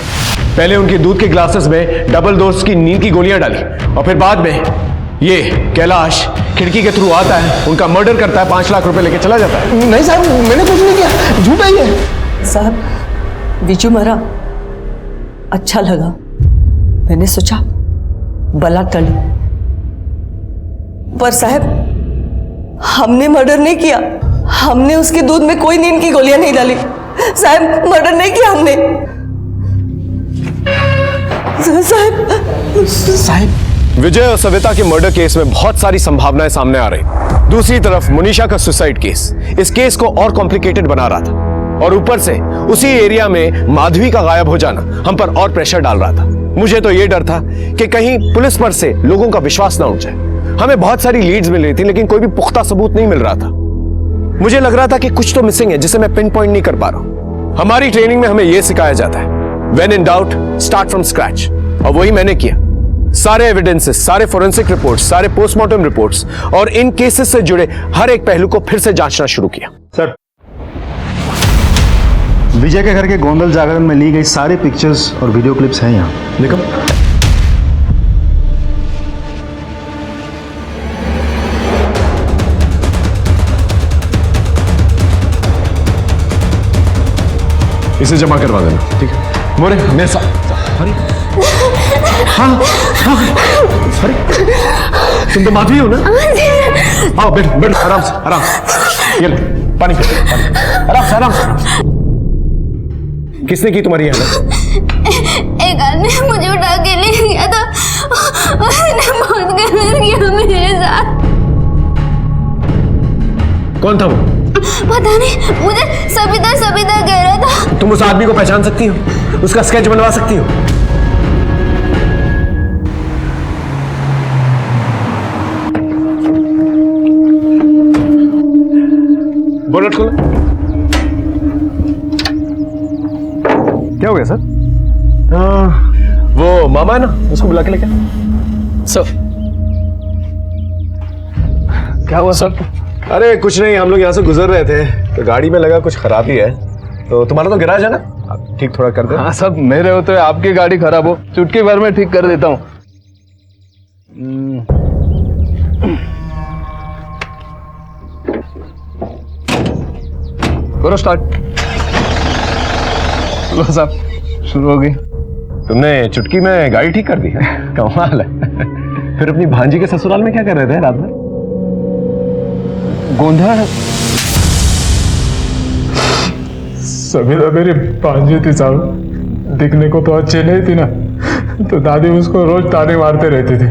पहले उनके दूध के ग्लासेस में डबल डोज की नींद की गोलियां डाली और फिर बाद में ये कैलाश खिड़की के थ्रू आता है, उनका मर्डर करता है, 5 लाख रुपए लेके चला जाता है। नहीं साहब, मैंने कुछ नहीं किया, झूठा ही है। साहब, विजू मरा, अच्छा लगा। मैंने सोचा बला टली, पर साहब हमने मर्डर नहीं किया। हमने उसके दूध में कोई नींद की गोलियां नहीं डाली। साहब, मर्डर नहीं किया हमने। साहब, विजय और सविता के मर्डर केस में बहुत सारी संभावनाएं सामने आ रही। दूसरी तरफ मुनीषा का सुसाइड केस इस केस को और कॉम्प्लिकेटेड बना रहा था, और ऊपर से उसी एरिया में माधवी का गायब हो जाना हम पर और प्रेशर डाल रहा था। मुझे तो ये डर था कि कहीं पुलिस पर से लोगों का विश्वास ना उठ जाए। हमें बहुत सारी लीड्स मिल रही थी, लेकिन कोई भी पुख्ता सबूत नहीं मिल रहा था। मुझे लग रहा था कि कुछ तो मिसिंग है जिसे मैं पिन पॉइंट नहीं कर पा रहा हूं। हमारी ट्रेनिंग में हमें यह सिखाया जाता है, when in doubt start from scratch, और वही मैंने किया। सारे एविडेंसेस, सारे फोरेंसिक रिपोर्ट्स, सारे पोस्टमार्टम रिपोर्ट्स और इन केसेस से जुड़े हर एक पहलू को फिर से जांचना शुरू किया। सर, विजय के घर के गोंदल जागरण में ली गई सारी पिक्चर्स और वीडियो क्लिप्स हैं यहाँ। देखो, इसे जमा करवा देना, ठीक है? मोरे मेरे साथ। अरे हाँ हाँ, अरे तुम तो माधवी हो ना? आओ, बैठ बैठ, आराम से आराम से। ये ले, पानी पी, आराम से आराम से। किसने की तुम्हारी हालत? एक आदमी मुझे उठा के ले गया था, उसने बहुत गलत किया मेरे साथ। कौन था वो? पता नहीं, मुझे सविता सविता कह रहा था। तुम उस आदमी को पहचान सकती हो? उसका स्केच बनवा सकती हो? बोनट खोलो। क्या हो गया सर? वो मामा है ना, उसको बुला के लेके। सर क्या हुआ सर? अरे कुछ नहीं, हम लोग यहाँ से गुजर रहे थे तो गाड़ी में लगा कुछ खराबी है। तो तुम्हारा तो गैराज है ना, आप ठीक थोड़ा कर दे। हाँ सब मेरे होते आपकी गाड़ी खराब हो, चुटकी भर में ठीक कर देता हूँ। करो स्टार्ट। लो साहब, शुरू हो गई। तुमने चुटकी में गाड़ी ठीक कर दी है? कमाल है। फिर अपनी भांजी के ससुराल में क्या कर रहे थे रात भर? गोंधळ। समीरा मेरी भांजी थी साहब, दिखने को तो अच्छी नहीं थी ना, तो दादी उसको रोज ताने मारते रहती थी।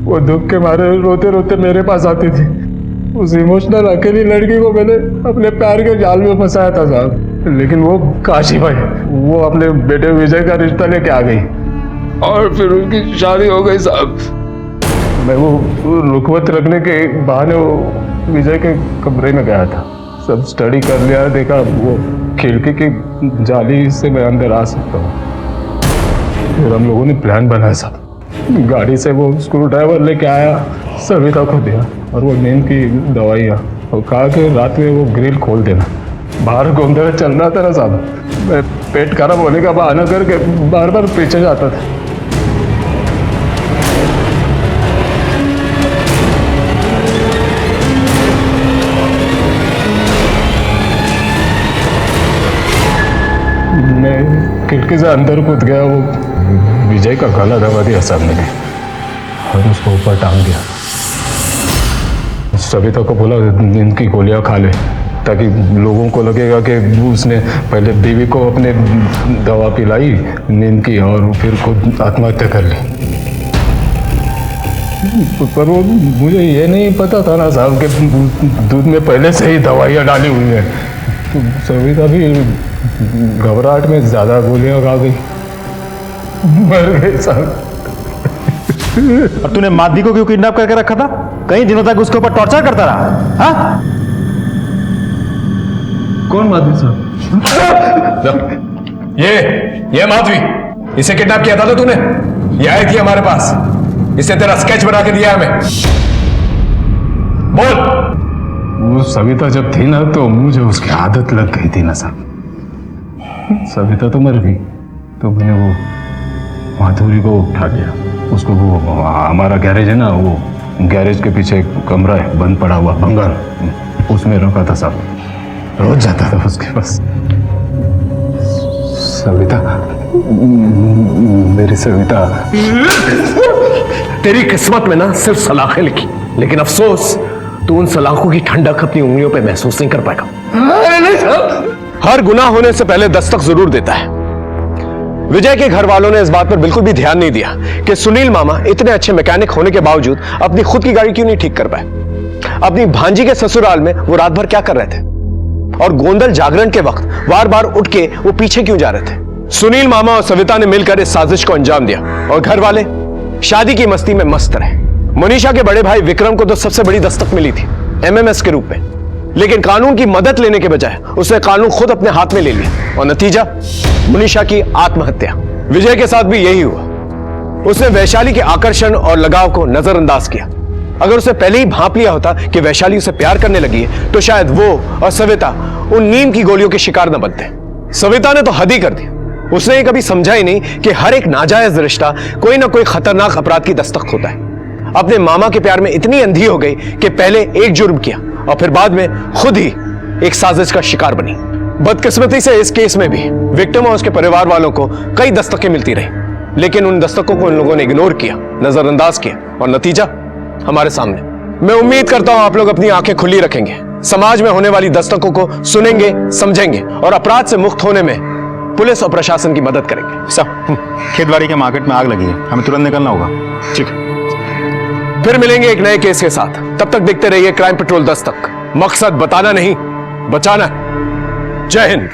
वो दुख के मारे रोते रोते मेरे पास आती थी। उस इमोशनल अकेली लड़की को मैंने अपने प्यार के जाल में फंसाया था साहब, लेकिन वो काशी भाई, वो अपने बेटे विजय का रिश्ता लेके आ गई और फिर उनकी शादी हो गई साहब। मैं वो रुकवत रखने के बहाने वो विजय के कमरे में गया था, सब स्टडी कर लिया, देखा वो खिड़की की जाली से मैं अंदर आ सकता हूँ। फिर हम लोगों ने प्लान बनाया साहब, गाड़ी से वो स्क्रू ड्राइवर लेके आया, सविता को दिया और वो नींद की दवाइयाँ, और कहा कि रात में वो ग्रिल खोल देना। बाहर गोंधळ चल रहा था ना साहब, मैं पेट खराब होने का बहाना करके बार बार पीछे जाता था। मैं खिड़की से अंदर कूद गया, वो विजय का गला दबा दिया सामने ने और उसको ऊपर टांग दिया। सविता को बोला नींद की गोलियां खा ले, ताकि लोगों को लगेगा कि उसने पहले बीवी को अपने दवा पिलाई नींद की और फिर खुद आत्महत्या कर ली। पर वो मुझे ये नहीं पता था ना साहब कि दूध में पहले से ही दवाइयाँ डाली हुई है। तो सविता भी घबराहट में ज्यादा गोलियां खा गई, मर गई साहब। और तूने माधवी को क्यों किडनैप करके रखा था? कई दिनों तक उसके ऊपर टॉर्चर करता रहा। हाँ? कौन माधवी साहब? ये माधवी, इसे किडनैप किया था तो तूने? ये आई थी हमारे पास, इसे तेरा स्केच बना के दिया हमें। बोल। वो सविता जब थी ना तो मुझे उसकी आदत लग गई थी ना साहब। सविता तो मर गई तो मैंने वो माधुरी को उठा लिया, उसको वो हमारा गैरेज है ना, वो गैरेज के पीछे एक कमरा है बंद पड़ा हुआ बंगाल, उसमें रखा था साहब, रोज जाता था उसके पास। सविता, मेरी सविता। तेरी किस्मत में ना सिर्फ सलाखें लिखी, लेकिन अफसोस तू उन सलाखों की ठंडक अपनी उंगलियों पे महसूस नहीं कर पाएगा। हर गुनाह होने से पहले दस्तक जरूर देता है। विजय के घर वालों ने इस बात पर बिल्कुल भी ध्यान नहीं दिया कि सुनील मामा इतने अच्छे मैकेनिक होने के बावजूद अपनी खुद की गाड़ी क्यों नहीं ठीक कर पाए। अपनी भांजी के ससुराल में वो रात भर क्या कर रहे थे, और गोंधल जागरण के वक्त बार बार उठ के वो पीछे क्यों जा रहे थे। सुनील मामा और सविता ने मिलकर इस साजिश को अंजाम दिया, और घर वाले शादी की मस्ती में मस्त रहे। मनीषा के बड़े भाई विक्रम को तो सबसे बड़ी दस्तक मिली थी एमएमएस के रूप में, लेकिन कानून की मदद लेने के बजाय उसने कानून खुद अपने हाथ में ले लिया, और नतीजा मनीषा की आत्महत्या। विजय के साथ भी यही हुआ। उसने वैशाली के आकर्षण और लगाव को नजरअंदाज किया। अगर उसे पहले ही भांप लिया होता कि वैशाली उसे प्यार करने लगी है, तो शायद वो और सविता उन नींद की गोलियों के शिकार न बनते। सविता ने तो हद ही कर दी। उसने ये कभी समझा ही नहीं कि हर एक नाजायज रिश्ता कोई ना कोई खतरनाक अपराध की दस्तक होता है। अपने मामा के प्यार में इतनी अंधी हो गई कि पहले एक जुर्म किया और फिर बाद में खुद ही एक साजिश का शिकार बनी। बदकिस्मती से इस केस में भी विक्टिम और उसके परिवार वालों को कई दस्तकें मिलती रही, लेकिन उन दस्तकों को इन लोगों ने इग्नोर किया, नजरअंदाज किया, और नतीजा हमारे सामने। मैं उम्मीद करता हूं आप लोग अपनी आंखें खुली रखेंगे, समाज में होने वाली दस्तकों को सुनेंगे, समझेंगे, और अपराध से मुक्त होने में पुलिस और प्रशासन की मदद करेंगे। सब खेतबाड़ी के मार्केट में आग लगी है, हमें तुरंत निकलना होगा। ठीक है, फिर मिलेंगे एक नए केस के साथ। तब तक देखते रहिए क्राइम पेट्रोल दस्तक। मकसद बताना नहीं, बचाना है। जय हिंद।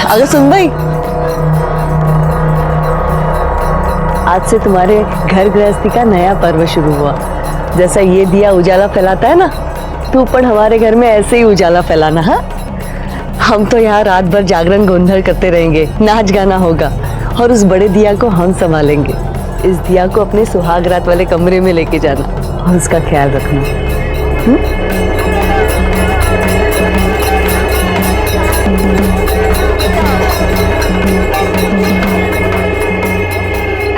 अगर सुन भाई, आज से तुम्हारे घर गृहस्थी का नया पर्व शुरू हुआ। जैसा ये दिया उजाला फैलाता है ना, तू पण हमारे घर में ऐसे ही उजाला फैलाना। हाँ, हम तो यहाँ रात भर जागरण गोंधल करते रहेंगे, नाच गाना होगा, और उस बड़े दिया को हम संभालेंगे। इस दिया को अपने सुहाग रात वाले कमरे में लेके जाना और उसका ख्याल रखना।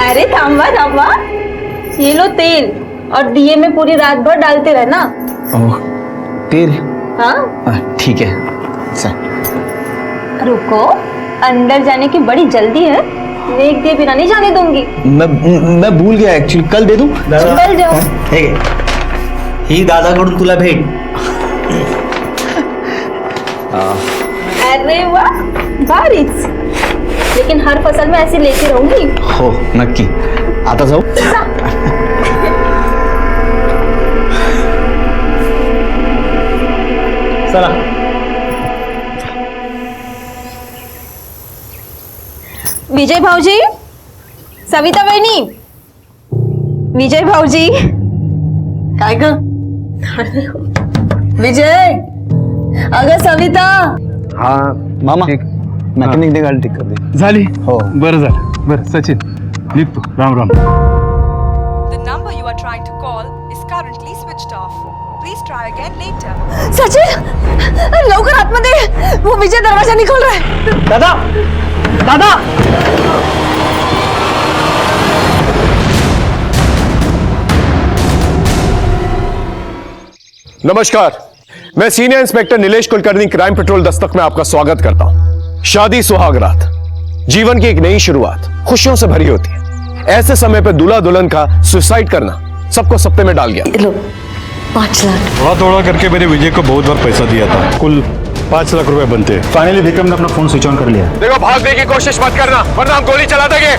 अरे थाम्बा थाम्बा, ये लो तेल और दिए में पूरी रात भर डालते रहना। ओह, तेल? हाँ ठीक है सर। रुको, अंदर जाने की बड़ी जल्दी है, नेक दिए बिना नहीं जाने दूंगी। मैं भूल गया एक्चुअली, कल दे दूं? चल जाओ। ठीक है, ही दादाकडून तुला भेट. अरे वाह, भारीच। लेकिन हर फसल में ऐसी लेती रहूंगी। हो नक्की. आता जाऊ? चला. विजय भाऊजी, सविता वहिनी, विजय भाऊजी. काय ग? विजय, अगं सविता. हाँ मामा, मैकेनिक गाड़ी ठीक कर दी. झाली हो. बरं झालं. बरं सचिन निघतो. Ram Ram. The number you are trying to call is currently switched off. Please try again later. Sachin, लवकर आतमध्ये, वो विजय दरवाजा नहीं खोल रहा है. दादा, दादा. नमस्कार, मैं senior inspector Nilesh Kulkarni crime petrol Dastak में आपका स्वागत करता हूं. शादी सुहागरात, जीवन की एक नई शुरुआत खुशियों से भरी होती है. ऐसे समय पे दूल्हा दुल्हन का सुसाइड करना सबको सत्ते में डाल गया. लो 5 लाख. थोड़ा थोड़ा करके मैंने विजय को बहुत बार पैसा दिया था. कुल 5 लाख रुपए बनते हैं. फाइनली विक्रम ने अपना फोन स्विच ऑन कर लिया. देखो, भागने की कोशिश मत करना वरना हम गोली चला देंगे.